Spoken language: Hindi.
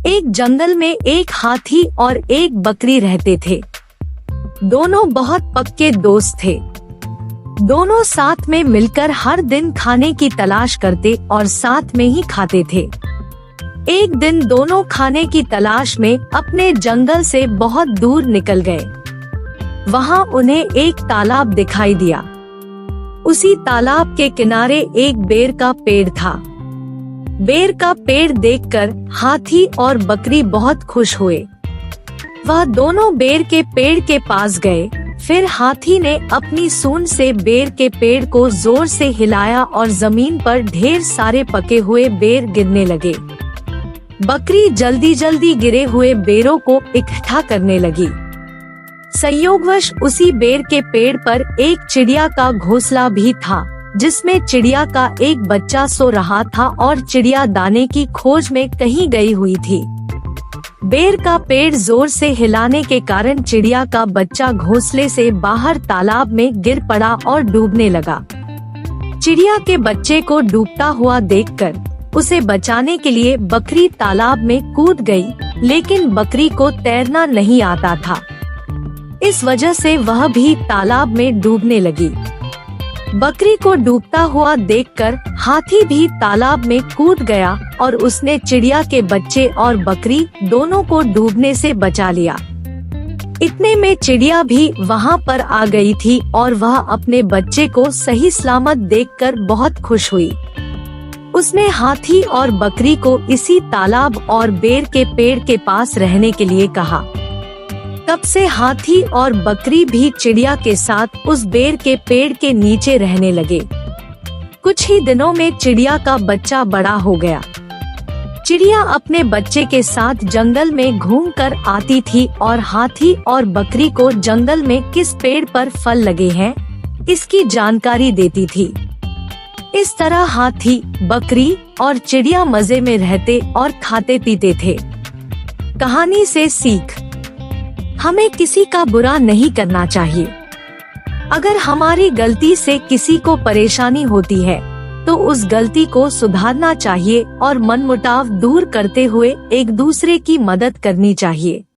एक जंगल में एक हाथी और एक बकरी रहते थे। दोनों बहुत पक्के दोस्त थे। दोनों साथ में मिलकर हर दिन खाने की तलाश करते और साथ में ही खाते थे। एक दिन दोनों खाने की तलाश में अपने जंगल से बहुत दूर निकल गए। वहाँ उन्हें एक तालाब दिखाई दिया। उसी तालाब के किनारे एक बेर का पेड़ था। बेर का पेड़ देखकर हाथी और बकरी बहुत खुश हुए। वह दोनों बेर के पेड़ के पास गए। फिर हाथी ने अपनी सूंड से बेर के पेड़ को जोर से हिलाया और जमीन पर ढेर सारे पके हुए बेर गिरने लगे। बकरी जल्दी जल्दी गिरे हुए बेरों को इकट्ठा करने लगी। संयोगवश उसी बेर के पेड़ पर एक चिड़िया का घोंसला भी था, जिसमें चिड़िया का एक बच्चा सो रहा था और चिड़िया दाने की खोज में कहीं गई हुई थी। बेर का पेड़ जोर से हिलाने के कारण चिड़िया का बच्चा घोंसले से बाहर तालाब में गिर पड़ा और डूबने लगा। चिड़िया के बच्चे को डूबता हुआ देखकर उसे बचाने के लिए बकरी तालाब में कूद गई, लेकिन बकरी को तैरना नहीं आता था। इस वजह से वह भी तालाब में डूबने लगी। बकरी को डूबता हुआ देखकर हाथी भी तालाब में कूद गया और उसने चिड़िया के बच्चे और बकरी दोनों को डूबने से बचा लिया। इतने में चिड़िया भी वहाँ पर आ गई थी और वह अपने बच्चे को सही सलामत देखकर बहुत खुश हुई। उसने हाथी और बकरी को इसी तालाब और बेर के पेड़ के पास रहने के लिए कहा। तब से हाथी और बकरी भी चिड़िया के साथ उस बेर के पेड़ के नीचे रहने लगे। कुछ ही दिनों में चिड़िया का बच्चा बड़ा हो गया। चिड़िया अपने बच्चे के साथ जंगल में घूमकर आती थी और हाथी और बकरी को जंगल में किस पेड़ पर फल लगे हैं, इसकी जानकारी देती थी। इस तरह हाथी, बकरी और चिड़िया मजे में रहते और खाते पीते थे। कहानी से सीख: हमें किसी का बुरा नहीं करना चाहिए। अगर हमारी गलती से किसी को परेशानी होती है तो उस गलती को सुधारना चाहिए और मनमुटाव दूर करते हुए एक दूसरे की मदद करनी चाहिए।